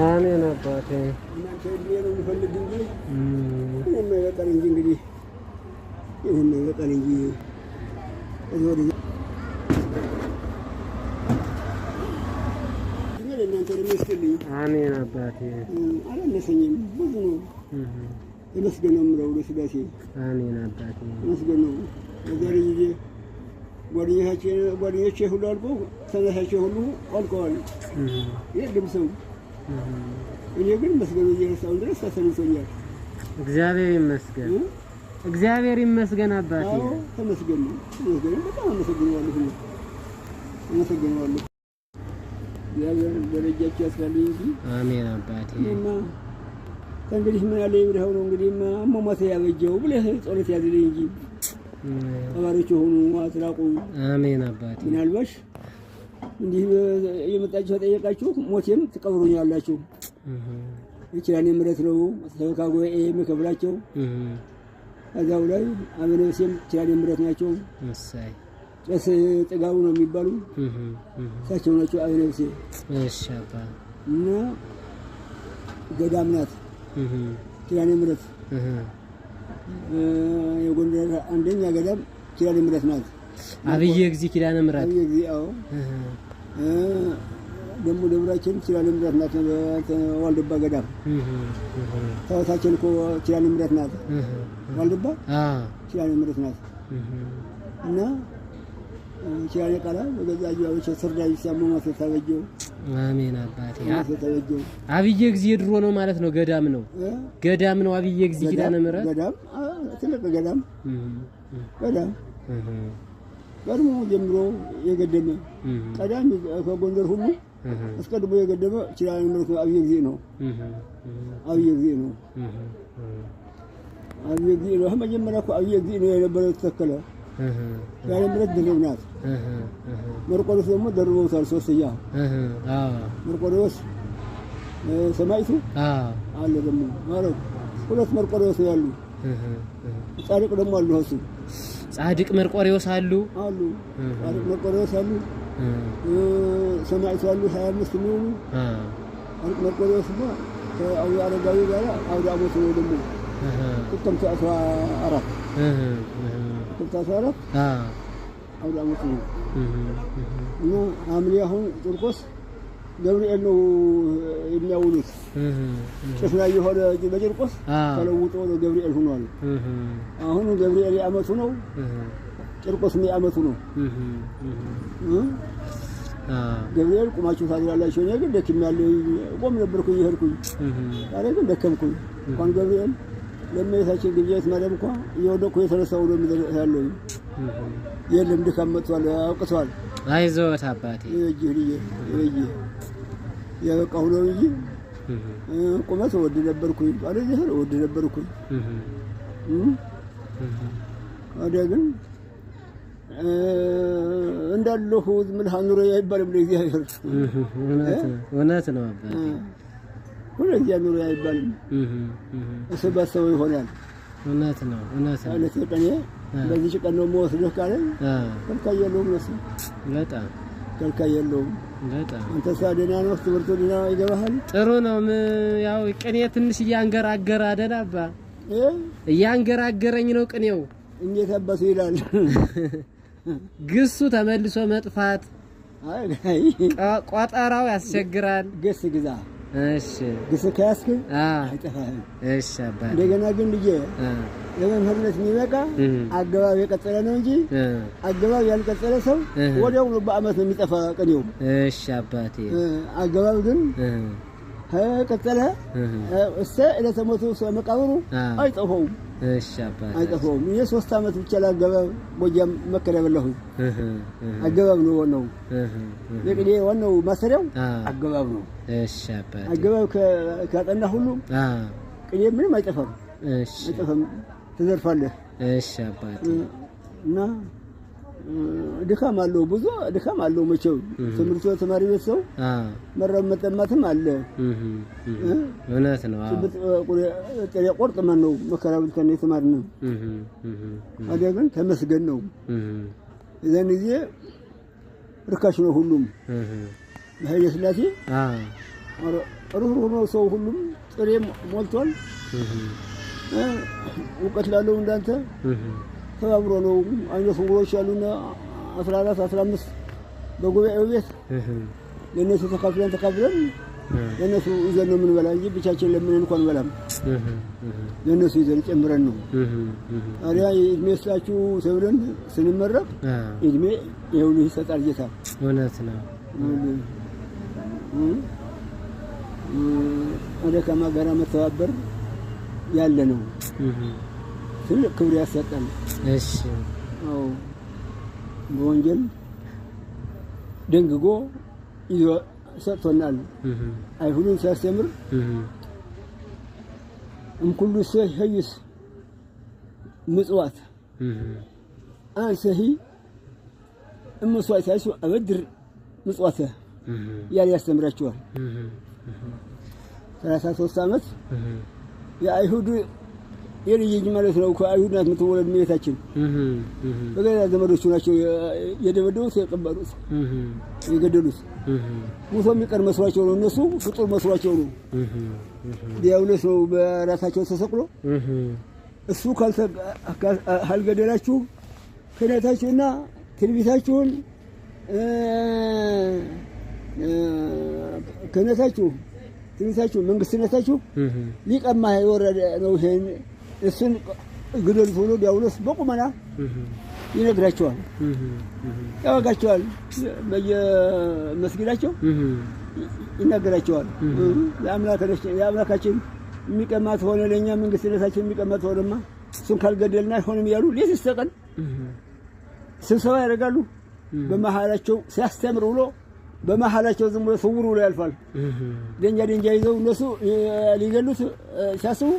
አሜን አባቴ እናንተ ሊየው ይፈልግ እንጂ እኔም ይበቃል እንጂ እንግዲህ ይሄን ይበቃል እንጂ ወደ እናንተ ለመስከልኝ አሜን አባቴ አላነሰኝም ብዙ ነው ተመስገነው ምለው ለስጋሴ አሜን አባቴ ተመስገነው ለዛሬ ጊዜ ጓደኞቼ ሁሉ አልቆ ተነሳቸው ሁሉ አልቀዋል የለም ሰው እኔ ግን መስገኑ እየረሳሁ ድረስ ተሰንቶኛል እግዚአብሔር ይመስገን አባቴ ተመስገን በጣም አመሰግናለሁ እግዚአብሔር ደረጃቸው ያስፈልኝ እንጂ አሜን አባቴ እና ከእንግዲህ ምን ያለ ይብረው ነው እንግዲህ አሟሟት ያበጀው ብለህ ጸሎት ያዝልኝ እንጂ ተባረክ ሆኑ አትራቁ አሜን አባቴ ምናልባሽ እንዲህ የመጣችሁ ጠየቃችሁ ሞቴም ትቀብሩኛላችሁ ይችላል ምረት ነው ተካጎዬ መከብላቸው እዛው ላይ አመነሴም ይችላል ምረት ናቸው እሰይ ጨስ ጥጋው ነው የሚባሉ ሳቸው ናቸው አመነሴ እሺ አባ እና ገዳም ናት ይችላል ምረት የጎንደር አንደኛ ገዳም ይችላል ምረት ናት አብዬ እግዚእ ኪዳነ ምሕረት አብዬ እግዚእ አዎ ደሞ ደብራችን ኪዳነ ምሕረት ናት ዋልድባ ገዳም ታውታችን እኮ ኪዳነ ምሕረት ናት ዋልድባ ኪዳነ ምሕረት ናት እና ኪዳነ ቃላ በገዛጁ አብቼ ሰርዳይ ሲያመማ ተታበጀው አሜን አባቴ አብዬ እግዚእ ድሮ ነው ማለት ነው ገዳም ነው አብዬ እግዚእ ኪዳነ ምሕረት ገዳም ትልቅ ገዳም ቀድሞ ጀምሮ የገደመ ቀዳሚ ከጎንደር ሁሉ አስቀድሞ የገደመ ኪዳነ ምሕረት አብዬ እግዚእ ነው አብዬ እግዚእ ነው መጀመሪያ እኮ አብዬ እግዚእ ነው የነበረው ተተከለ ኪዳነ ምሕረት ድርብ ናት መርቆሬዎስ ደግሞ ደርበውታል ሶስተኛ መርቆሬዎስ ሰማይቱ አለ ደግሞ ማለት ሁለት መርቆሬዎስ ያሉ ጻድቅ ደግሞ አሉ እሱ ጻድቅ መርቆሬዎስ አሉ ጻድቅ መርቆሬዎስ አሉ ሰማይቱ አሉ 25 ነው ጻድቅ መርቆሬዎስ ነው ከአውያ አረጋዊ ጋር አውዳ አሞት ነው ደግሞ ጥቅምት 14 አውዳ አሞት ነው እና ሐምሌ አሁን ቂርቆስ ገብርኤል ነው የሚያውሉት ጭፍራ የሆነ በቂርቆስ ተለውጦ ነው ገብርኤል ሆኗል አሁን ገብርኤል ያመቱ ነው ቂርቆስ ያመቱ ነው ገብርኤል ቁማችሁ ታድራላችሁ እኔ ግን ደክሜያለሁ ቆም ነበርኩ እየሄድኩኝ ዛሬ ግን ደከምኩኝ እንኳን ገብርኤል ለመታችን ግብያት ማለም እንኳን እየወደኩ የተነሳው ነው የሚያለው የለም ድካም መጥቷል አውቅቷል አይዞት አባቴ ይጅሪዬ ያበቃው ነው እንጂ ቁመት ወድ ነበርኩኝ አለዚህ ወድ ነበርኩኝ አደግን እንዳለሁ ምን ሀኑሮ አይባልም ለእግዚአብሔር እውነት ነው አባቴ ሁሉ እግዚአብሔር አይባልም እሰባሰው ይሆናል እውነት ነው አለተ ቀኔ በዚህ ቀን ነው ወስደህ ካለ ከልካየለውም ነው በጣም ከልካየለውም በጣም አንተ ሳደና ነው ትምህርቱ ዲና ይገባሃል ጥሩ ነው ያው ቅኔ ትንሽ ያንገራገራ አደናባ ያንገራገረኝ ነው ቅኔው እንዴት አባቱ ይላል ግሱ ተመልሶ መጥፋት አይ ቋጣራው ያስቸግራል እሺ ግስ ከያዝክ አይጠፋህም። እሺ አባቴ እንደገና ግን ልጄ ለመምህርነት የሚበቃ አገባብ የቀጠለ ነው እንጂ አገባብ ያልቀጠለ ሰው ወዲያው ነው በአመት ነው የሚጠፋ ቅኔው። እሺ አባቴ አገባብ ግን ከቀጠለ ዕለተ ሞቱ መቃብሩ አይጠፋውም። እሺ አባቴ አይጠፋውም። እኔ 3 አመት ብቻ ላገባብ ጎጃም መከራ በላሁ። አገባብ ነው ለቅኔ ዋናው ማሰሪያው አገባብ ነው። እሺ አባቴ አገባብ ካጠና ሁሉ ቅኔ ምንም አይጠፋም። እሺ አይጠፋም፣ ትዘርፋለህ። እሺ አባቴ እና ድካም አለው፣ ብዙ ድካም አለው። መቼው ትምህርት ተማሪ ቤት ሰው መራብ መጠማትም አለ። እውነት ነው። ጥሬ ቆርጥ ማን ነው መከራ ብልተን የተማርነው። ታዲያ ግን ተመስገን ነው። የዛን ጊዜ ርካሽ ነው ሁሉም። ኃይለ ሥላሴ ሩህሩህ ነው ሰው ሁሉም ጥሬ ሞልቷል። እውቀት ላለው እንዳንተ ተባብሮ ነው። አይነ ስውሮች ያሉና 14 15 በጉባኤው ቤት ለነሱ ተካፍለን ለነሱ ይዘን ነው የምንበላ እንጂ ብቻችን ለምን እንኳን በላም ለነሱ ይዘን ጨምረን ነው። ታዲያ እድሜ ስላችሁ ተብለን ስንመረቅ እድሜ ይሁን ይሰጣል ጌታ። እውነት ነው። ወደ ከማጋራ መተባበር ያለ ነው። ትልቅ ክብር ያሰጣል። እሺ አዎ በወንጀል ደንግጎ ይዞ ሰጥቶናል። አይሁድን ሲያስተምር እምኩሉ ሰይስ ምጽዋት አንሰሂ እምስዋዕት ሳይሱ አበድር ምጽዋት ያለ ያስተምራቸዋል። 33 አመት የአይሁድ የልጅ ማለት ነው። ከአይሁድ ናት የምትወለድ እመቤታችን። በገዛ ዘመዶቹ ናቸው የደበደቡት፣ የቀበሩት፣ የገደሉት። ሙቶ የሚቀር መስሏቸው ነው። እነሱ ፍጡር መስሏቸው ነው። ዲያብሎስ ነው በራሳቸው ተሰቅሎ እሱ ካልገደላችሁ ክህነታችሁና ትንቢታችሁን ትንቢታችሁ መንግስትነታችሁ ሊቀማ የወረደ ነው። ይሄን እሱን ግደሉት ብሎ ዲያብሎስ በቁመና ይነግራቸዋል፣ ያወጋቸዋል። በየመስጊዳቸው ይናገራቸዋል። ለአምላካችን የሚቀማት ሆነ ለእኛ መንግስትነታችን የሚቀማት ሆነማ እሱን ካልገደልና አይሆንም እያሉ ሌት ይስተቀል ስብሰባ ያደርጋሉ። በመሀላቸው ሲያስተምር ውሎ በመሀላቸው ዝም ብሎ ስውር ውሎ ያልፋል። ደንጃ ይዘው እነሱ ሊገሉት ሲያስቡ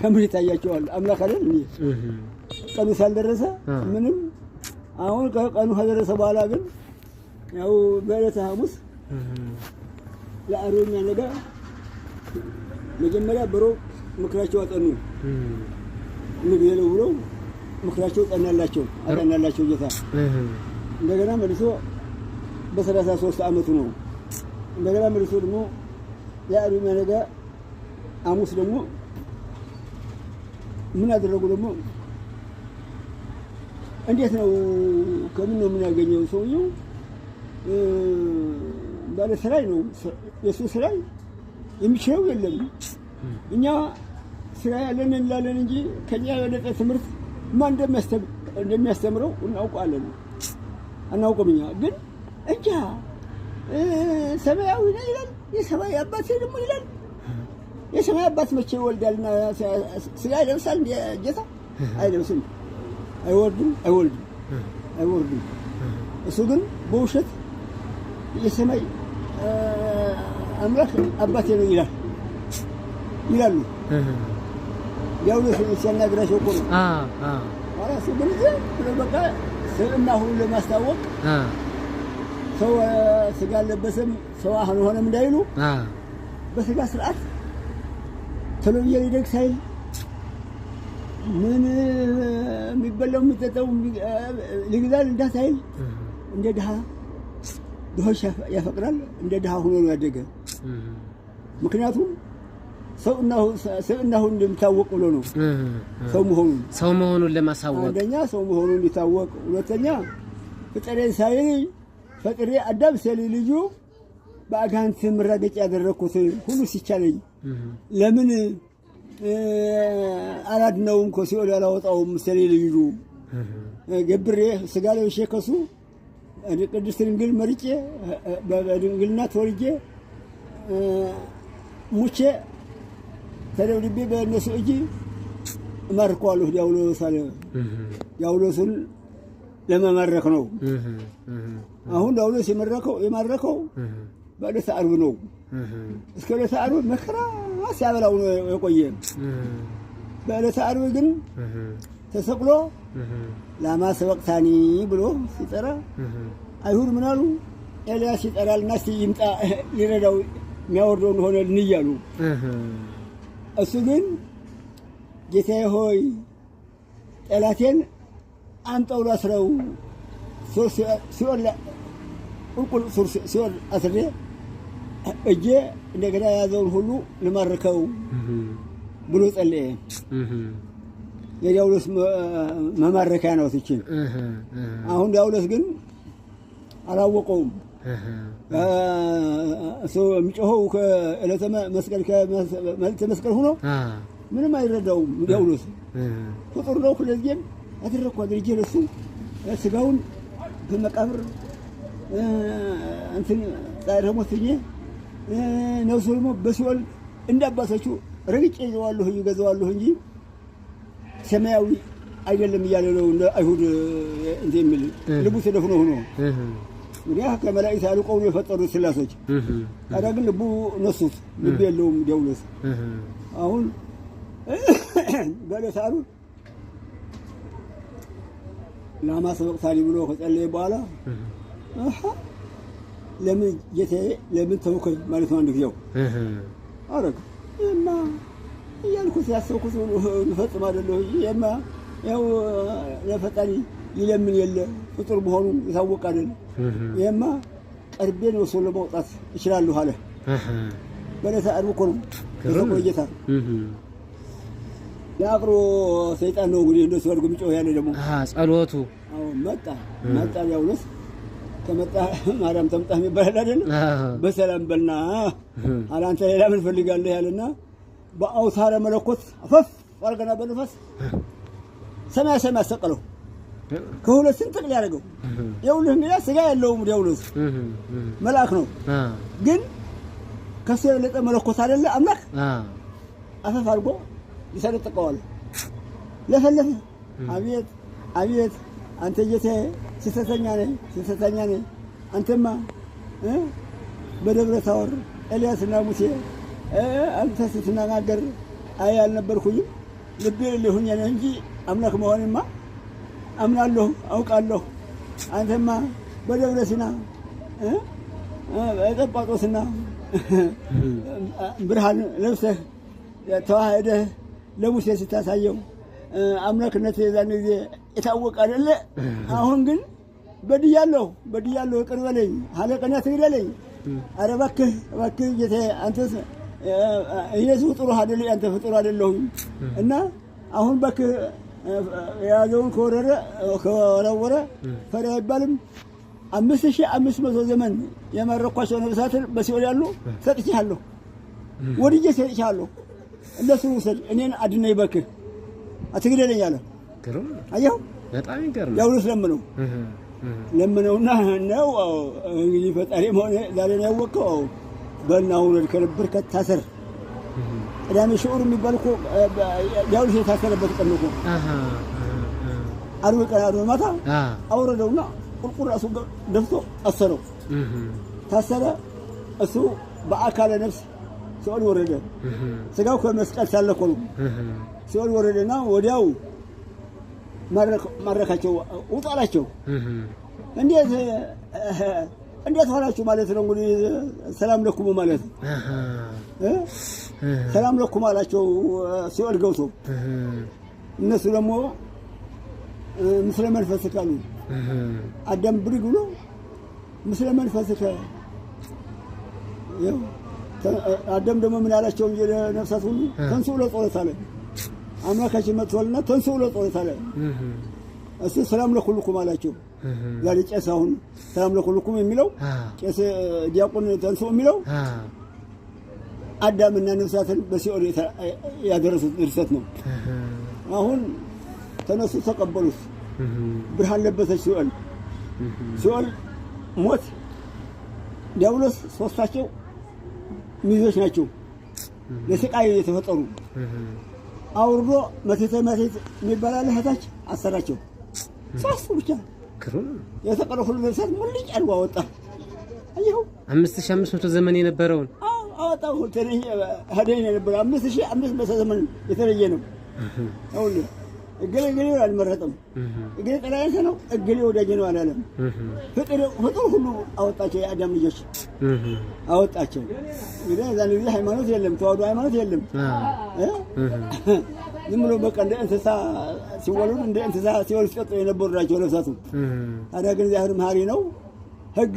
ምን ይታያቸዋል? አምላክ አይደል እንዴ? ቀኑ ሳልደረሰ ምንም። አሁን ቀኑ ከደረሰ በኋላ ግን ያው በዕለተ ሐሙስ ለአሮኛ ነገ መጀመሪያ በሮ ምክራቸው አጠኑ። ንግደለው ብሎ ምክራቸው አጠናላቸው ጌታ። እንደገና መልሶ በ33 አመቱ ነው። እንደገና መልሶ ደግሞ ለአሮኛ ነገ ሐሙስ ደግሞ ምን አደረጉ ደግሞ? እንዴት ነው ከምን ነው የምናገኘው? ሰውየው ባለ ስራይ ነው። የሱ ስራይ የሚችለው የለም። እኛ ስራ ያለን እንላለን እንጂ ከኛ የበለጠ ትምህርት ማን እንደሚያስተምረው እናውቃለን። አናውቅም። እኛ ግን እንጃ ሰማያዊ ነው ይላል። የሰማይ አባት ደግሞ ይላል። የሰማይ አባት መቼ ይወልዳልና ስጋ ይለብሳል? ጌታ አይለብስም፣ አይወርድም። እሱ ግን በውሸት የሰማይ አምላክ አባቴ ነው ይላሉ። ዲያብሎስ ሲያናግራቸው እኮ ነው። እሱ ግን በቃ ስዕና ሁሉ ለማስታወቅ ሰው ስጋ አልለበሰም ሰው አልሆነም እንዳይሉ በስጋ ስርዓት ተለብየ ሊደግ ሳይል ምን የሚበላው የሚጠጣው ሊግዛል እንዳሳይል እንደ ድሆች ያፈቅራል። እንደ ድሃ ሆኖ ነው ያደገ። ምክንያቱም ሰውናሁ እንደሚታወቅ ብሎ ነው ሰው መሆኑን ለማሳወቅ። አንደኛ ሰው መሆኑን እንዲታወቅ፣ ሁለተኛ ፍጥሬ ሳይል ፈጥሬ አዳም ሲል ልጁ በአጋንንት መራገጫ ያደረኩት ሁሉ ሲቻለኝ ለምን አላድነውም ከሲኦል ያላወጣውም ስለሌለ ይሉ ገብሬ ስጋ ለብሼ ከሱ ቅድስት ድንግል መርጬ በድንግልና ተወልጄ ሙቼ ተደብድቤ በእነሱ እጅ እማርከዋለሁ። ዲያብሎስን ለመማረክ ነው። አሁን ዲያብሎስ የማረከው በዕለተ ዓርብ ነው። እስከ ዕለተ ዓርብ መከራ ሲያበላው ነው የቆየ። በዕለተ ዓርብ ግን ተሰቅሎ ላማ ሰበቅታኒ ብሎ ሲጠራ አይሁድ ምን አሉ? ኤልያስ ይጠራልና እስቲ ይምጣ ሊረዳው የሚያወርደው እንደሆነ እንያሉ። እሱ ግን ጌታዬ ሆይ ጠላቴን አምጠው ላስረው ቁልቁል ሲኦል አስሬ እጄ እንደገና የያዘውን ሁሉ ልማርከው ብሎ ጸለየ። የዲያብሎስ መማረኪያ ነው ትችን። አሁን ዲያብሎስ ግን አላወቀውም። እሱ የሚጮኸው ከዕለተ መስቀል ሆኖ ምንም አይረዳውም። ዲያብሎስ ፍጡር ነው። ሁለዚህም አደረግኩ አድርጌ ለሱ ስጋውን በመቃብር እንትን ጻድቅ ሞትኜ ነፍሱ ደግሞ በሲኦል እንዳባሰቹ ረግጬ ይገዛዋለሁ እንጂ ሰማያዊ አይደለም እያለ ነው እንደ አይሁድ እንትን የሚል ልቡ ተደፍኖ ሆኖ እንግዲህ ከመላእክት አልቀው ነው የፈጠሩት ስላሶች። ታዲያ ግን ልቡ ነሱት። ልብ የለውም ዲያብሎስ። አሁን በዕለተ ዓርብ ላማ ሰበቅታኒ ብሎ ከጸለየ በኋላ ለምን ጌታዬ ለምን ተውከኝ ማለት ነው። አንድ ጊዜው አረግ እና እያልኩት ያሰብኩት ልፈጽም አይደለሁ ይሄማ ያው ለፈጣሪ ይለምን የለ ፍጡር መሆኑ የታወቀ አይደል? ይሄማ ቀርቤ ነው ሰው ለማውጣት እችላለሁ አለ። በዕለተ ዓርብ እኮ ነው ተቆየታ ያቅሮ ሰይጣን ነው እንግዲህ እንደሱ አድርጎ የሚጮህ ያለ ደግሞ ጸሎቱ መጣ ዲያብሎስ ከመጣ ማርያም ተምጣ የሚባል አይደል? በሰላም በልና አላንተ ሌላ ምን ፈልጋለህ ያለና በአውታረ መለኮት አፈፍ አርገና በነፋስ ሰማይ ሰቀለው። ከሁለት ስንጥቅ ሊያደርገው ይኸውልህ እንግዲህ ስጋ ያለውም ዲያብሎስ መልአክ ነው። ግን ከሱ የበለጠ መለኮት አይደለ አምላክ። አፈፍ አድርጎ ይሰነጥቀዋል። ለፈለፈ አቤት አንተ ጌታዬ ስተተኛ ነኝ አንተማ በደብረ ታቦር ኤልያስና ሙሴ አንተ ስትናገር አልነበርኩኝም። ልቤ ልሁኝ ነው እንጂ አምላክ መሆንማ አምናለሁ አውቃለሁ። አንተማ በደብረ ሲና በጠጳጦስና ብርሃን ለብሰህ ተዋህደህ ለሙሴ ስታሳየው አምላክነት የዛን ጊዜ የታወቀ አይደለ? አሁን ግን በድያለሁ ይቅር በለኝ፣ ሀለቀኛ ትግደለኝ። ኧረ እባክህ ጌታዬ አንተስ ኢየሱስ ፍጡር አይደለህ? አንተ ፍጡር አይደለሁም እና አሁን እባክህ የያዘውን ከወረወረ ፈሪ አይባልም። 5500 ዘመን የመረኳቸው ነፍሳትን በሲኦል ያሉ ሰጥቼሃለሁ፣ ወድጄ ሰጥቼሃለሁ። እነሱን ውሰድ፣ እኔን አድነኝ እባክህ አትግደለኝ አለ። አየኸው በጣም ይገርም። ዲያብሎስ ለምነውና ነው እንግዲህ ፈጣሪ መሆን ዛሬ ነው ያወቀው። በእናው ወደ ከነበር ከታሰር ቅዳሜ ሽዑር የሚባል እኮ ዲያብሎስ የታሰረበት ቀን ነው። ዓርብ ቀን ማታ አውረደውና ቁልቁል ራሱ ደፍቶ አሰረው። ታሰረ። እሱ በአካለ ነፍስ ሲኦል ወረደ። ስጋው ከመስቀል ሳለኮ ነው። ሲኦል ወረደና ወዲያው ማረካቸው፣ ውጣላቸው። እንዴት ሆናችሁ ማለት ነው እንግዲህ ሰላም ለኩም ማለት ሰላም ለኩም አላቸው። ሲኦል ገብቶ እነሱ ደግሞ ምስለ መንፈስ ካሉ አዳም ብድግ ብሎ ምስለ መንፈስ አዳም ደግሞ ምን አላቸው እንጂ ነፍሳት ሁሉ ተንሱ ብሎ ጸሎት አለ። አምላካችን መጥቷልና ተንሱ ብሎ ጸሎት አለ። እሱ ሰላም ለኩልኩም አላቸው። ዛሬ ቄስ አሁን ሰላም ለኩልኩም የሚለው ቄስ ዲያቆን ተንሶ የሚለው አዳምና ነፍሳትን በሲኦል ያደረሱት ድርሰት ነው። አሁን ተነሱ ተቀበሉት። ብርሃን ለበሰች ሲኦል ሞት ዲያብሎስ ሶስታቸው ሚዞች ናቸው ለስቃይ የተፈጠሩ አውርዶ መቴት የሚባል ለህታች አሰራቸው ሶስቱ ብቻ የተቀረው ሁሉ ድርሰት ሙልጭ አድርጎ አወጣ። አየሁ 5500 ዘመን የነበረውን አወጣው ሀደኝ የነበረው 5500 ዘመን የተለየ ነው። አሁን እገሌ አልመረጠም። እገሌ ጠላይተ ነው እገሌ ወዳጅ ነው አላለም። ፍጥር ሁሉ አወጣቸው። የአዳም ልጆች አወጣቸው። እንግዲህ ዛሬ ሃይማኖት የለም፣ ተዋህዶ ሃይማኖት የለም። ዝም ብሎ በቃ እንደ እንስሳ ሲወለዱ እንደ እንስሳ ሲወልዱ የነበሩ ናቸው ነፍሳቱ። ታዲያ ግን እግዚአብሔር መሐሪ ነው። ህግ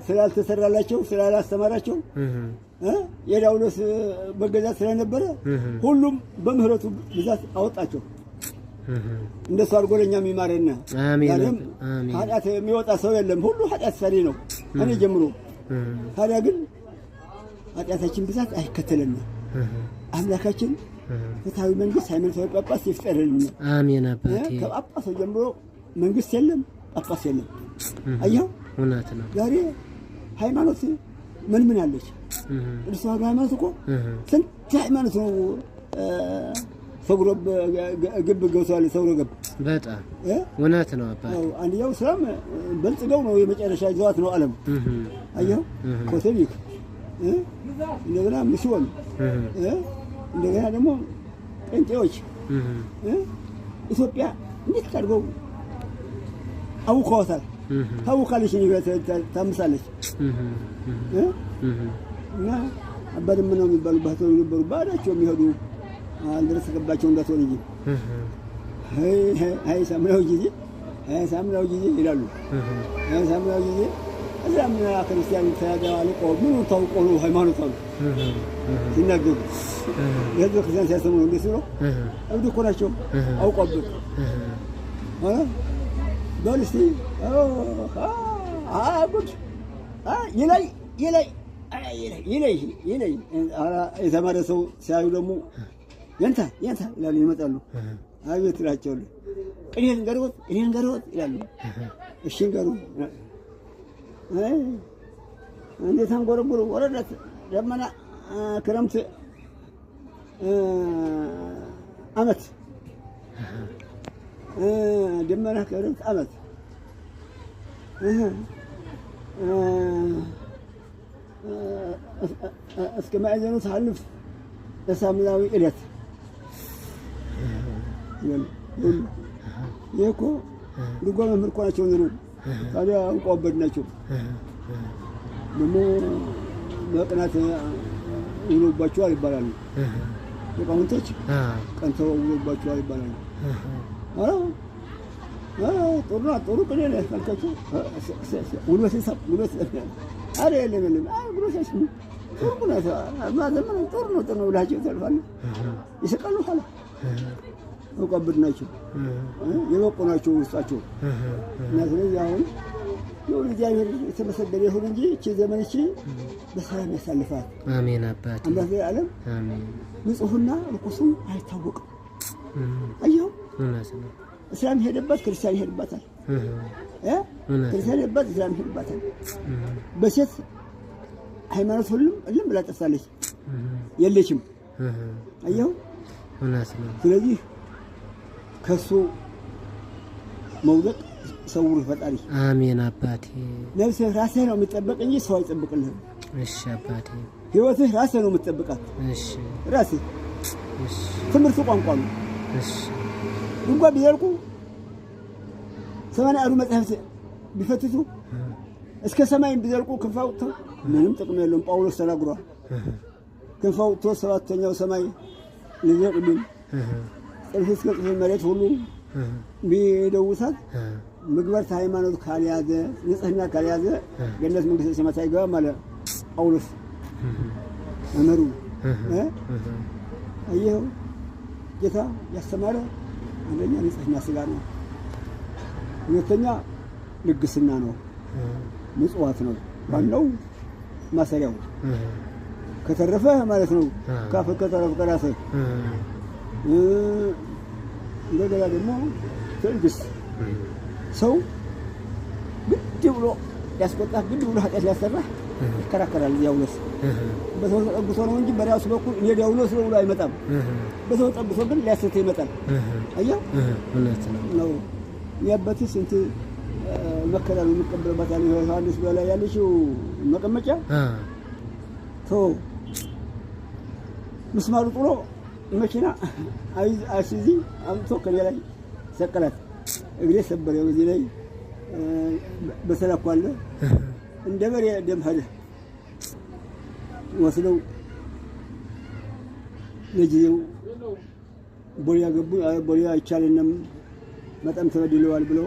ስላልተሰራላቸው ስላላስተማራቸው የዳውሎስ በገዛት ስለነበረ ሁሉም በምህረቱ ብዛት አወጣቸው። እንደሱ አድርጎ ለኛ የሚማረና አሜን። ኃጢአት የሚወጣ ሰው የለም፣ ሁሉ ኃጢአት ሰሪ ነው እኔ ጀምሮ። ታዲያ ግን ኃጢአታችን ብዛት አይከተለንም። አምላካችን ፍትሃዊ መንግስት ሃይማኖታዊ ጳጳስ ይፍጠርልን። አሜን። አባቴ ከጳጳሱ ጀምሮ መንግስት የለም፣ ጳጳስ የለም። አየው እውነት ነው። ዛሬ ሃይማኖት ምን አለች? እርሷ ሃይማኖት እኮ ስንት ሃይማኖት ነው ሰውሮ ግብ ገብቷል። ሰውሮ ገብ በጣም እውነት ነው አባቴ። አንዲያው ስራም በልጽገው ነው የመጨረሻ ይዘዋት ነው ዓለም። አየው ኮተቢክ እንደገና ምስወል እንደገና ደግሞ ጴንጤዎች ኢትዮጵያ እንዴት አድርገው አውቀዋታል። ታውቃለች ታምሳለች። እና አባድም ነው የሚባሉበት ነበሩ ባዳቸው የሚሄዱ አልደረሰባቸው እንዳትሆን እንጂ አይ ሳምራው ጊዜ ይላሉ። ሳምራው ጊዜ እዛም ክርስቲያን ታያለ ቆሙ ታውቆ ነው ሃይማኖት አሉ ሲናገሩ የህዝብ ክርስቲያን ሲያስተምሩ እንዴት ነው እብድ እኮ ናቸው አውቀውበት ዶልስቲ ጉድ ይለይ የተማረ ሰው ሲያዩ ደግሞ የንታ ይላሉ ይመጣሉ። አቤት ይላቸዋል። እኔን ገርወት ይላሉ። እሺ ገሩ እንዴት አንጎረጉሩ ወረደት ደመና ክረምት አመት ደመና ክረምት አመት እስከ ማዕዘኑ ታልፍ ለሳምናዊ ዕለት የኮ ልጓ መምህር እኮ ናቸው ነው። ታዲያ አውቀውበት ናቸው። ደግሞ በቅናት ውሎባቸዋል ይባላሉ። የቃውንቶች ቀንተው ውሎባቸዋል ይባላሉ። ጥሩ ቅኔ ነው ያስፈልጋቸው። ውሎት አረ የለም ጉሮሳሽ ጥሩ ነው ብላቸው ይተርፋሉ። ይስቃሉ። ኋላ አውቀውበት ናቸው የበቁ ናቸው ውስጣቸው። እና ስለዚህ አሁን ይሁን እግዚአብሔር የተመሰገነ ይሁን እንጂ እቺ ዘመን እቺ በሰላም ያሳልፋል። አሜን አባቴ። አምላክ ዓለም ንጹህና ርኩሱ አይታወቅም። አየው እስላም ሄደበት ክርስቲያን ይሄድባታል። ክርስቲያን ሄደበት እስላም ይሄድባታል። በሴት ሃይማኖት ሁሉም ብላ ጠፍታለች፣ የለችም። አየው ስለዚህ ከሱ መውደቅ ሰውር ፈጣሪ። አሜን አባቴ። ነፍስህ ራስህ ነው የምትጠብቅ እንጂ ሰው አይጠብቅልህም። እሺ አባቴ። ህይወትህ ራስህ ነው የምትጠብቃት። እሺ ራስህ። እሺ ትምህርቱ ቋንቋ ነው። እሺ እንኳን ቢዘልቁ 80 አሩ መጽሐፍ ቢፈትቱ እስከ ሰማይ ቢዘልቁ ክንፋውተው ምንም ጥቅም የለውም። ጳውሎስ ተናግሯል። ክንፋውተው ሰባተኛው ሰማይ ለዘቅልን ጥልፍ እስከ ጥልፍ መሬት ሁሉ ቢደውሳት ምግባር ሃይማኖት ካልያዘ ንጽህና ካልያዘ ገነት መንግስተ ሰማያት አይገባም ማለት ጳውሎስ አመሩ። አየው ጌታ ያስተማረ አንደኛ ንጽህና ስጋ ነው። ሁለተኛ ልግስና ነው፣ ምጽዋት ነው ዋናው ማሰሪያው። ከተረፈ ማለት ነው ካፈ ከተረፈ ከራሰ እንደገና ደግሞ ትዕግስት ሰው ግድ ብሎ ያስቆጣህ ግድ ብሎ ኃጢአት ሊያሰራህ ይከራከራል። ዲያብሎስ በሰው ጠብሶ ነው እንጂ በራሱ በኩል ዲያብሎስ ነው ብሎ አይመጣም። በሰው ጠብሶ ግን ሊያስተህ ይመጣል። አየህ እውነት ነው። ያባትህ ስንት መከራ ነው የሚቀበልባት ያለ ዮሐንስ በላይ ያለችው መቀመጫ ምስማሩ ጥሎ መኪና አይሲዚ አምጥቶ ከሌላ ላይ ሰቀላት። እግሬ ሰበረ። በዚህ ላይ በሰላኳለ እንደ በሬ ደም ሄደ። ወስደው ለጊዜው ቦሊያ ገቡ። ቦሊያ አይቻልንም በጣም ተበድለዋል ብሎ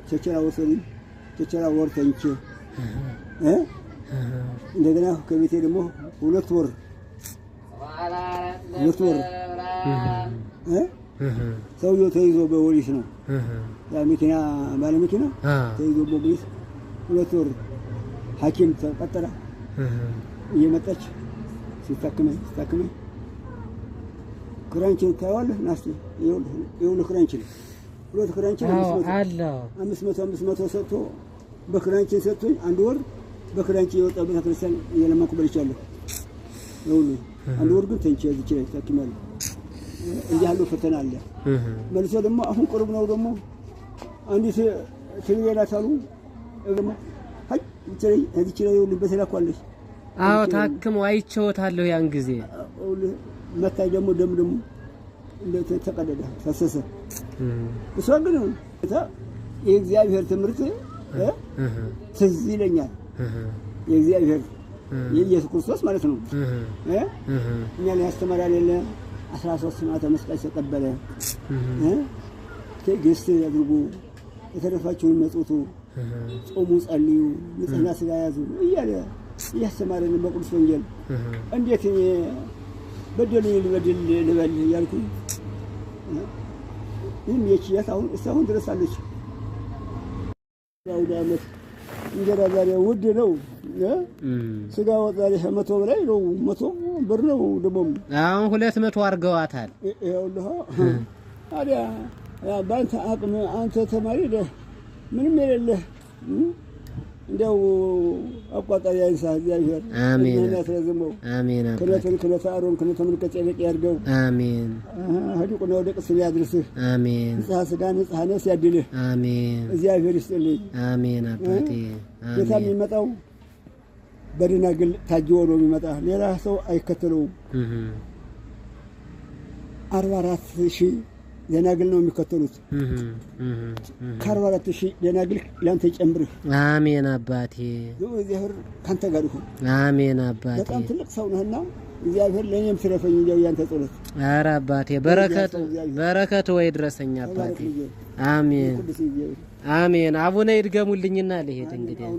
ቸቸራ ወሰዱኝ። ቸቸራ ወርተንቼ እንደገና ከቤቴ ደግሞ 2 ወር ሰውዬው ተይዞ በፖሊስ ነው። ያ መኪና ባለ መኪና ተይዞ በፖሊስ 2 ወር ሐኪም ተቀጠረ። እየመጣች ሲታከመኝ ክራንችን ታያለህ ናስቲ ይኸውልህ ክራንችን 2 ክራንችን 500 ሰጥቶ በክራንችን ሰጥቶኝ 1 ወር በክራንችን የወጣ ቤተክርስቲያን እየለመንኩ በልቻለሁ። ይኸውልህ 1 ወር ግን ተንቼ እዚህ ላይ ታክማለሁ። እንዲህ ያለው ፈተና አለ። መልሶ ደግሞ አሁን ቅርብ ነው ደግሞ አንዲት ትግሬላታሉ ደግሞ አይ እዚህ ላይ ይኸውልህ በተላኳለች። አዎ ታክሞ አይቼዎታለሁ ያን ጊዜ መታይ ደግሞ ደም እንዴት ተቀደደ ፈሰሰ። እሷ ግን የእግዚአብሔር ትምህርት ትዝ ይለኛል። የእግዚአብሔር የኢየሱስ ክርስቶስ ማለት ነው እኛን ያስተማራል የለ 13 ዓመተ መስቀል ተቀበለ። ትዕግስት አድርጉ፣ የተረፋችሁን መጽውቱ፣ ጾሙ፣ ጸልዩ፣ ንጽሕና ሥጋ ያዙ እያለ እያስተማረን በቅዱስ ወንጌል እንዴት በደሉኝ ልበል እያልኩኝ ይህም የችያት አሁን እስካሁን ድረስ አለች። አውደ ዓመት እንጀራ ዛሬ ውድ ነው። ስጋ ወጥ ዛሬ 100 በላይ ነው። 100 ብር ነው ደግሞ አሁን 200 አድርገዋታል። ይኸውልህ ታዲያ በአንተ አቅም አንተ ተማሪ ምንም የሌለህ እንደው አቋጣሪ አይንሳ እግዚአብሔር። አሜን ያስረዝመው። አሜን። ክለተ አሮን ክለተ መልከ ጼዴቅ ያድርገው። አሜን። ሀዲቁና ወደ ቅስም ያድርስህ። አሜን። ንጽሐ ሥጋ ንጽሐ ነፍስ ያድልህ። አሜን። እግዚአብሔር ይስጥልኝ። አሜን አባቴ። ጌታ የሚመጣው በደናግል ታጅቦ ነው የሚመጣ። ሌላ ሰው አይከተለውም። 44,000 ደናግል ነው የሚከተሉት። ከ44,000 ደናግል ላንተ ጨምርህ። አሜን አባቴ። እግዚአብሔር ካንተ ጋር ይሁን። አሜን አባቴ። በጣም ትልቅ ሰው ነህና እግዚአብሔር ለኔም ትረፈኝ እንዴው ያንተ ጸሎት። ኧረ አባቴ በረከት ወይ ድረሰኝ አባቴ። አሜን አሜን። አቡነ ይድገሙልኝና ልሄድ እንግዲህ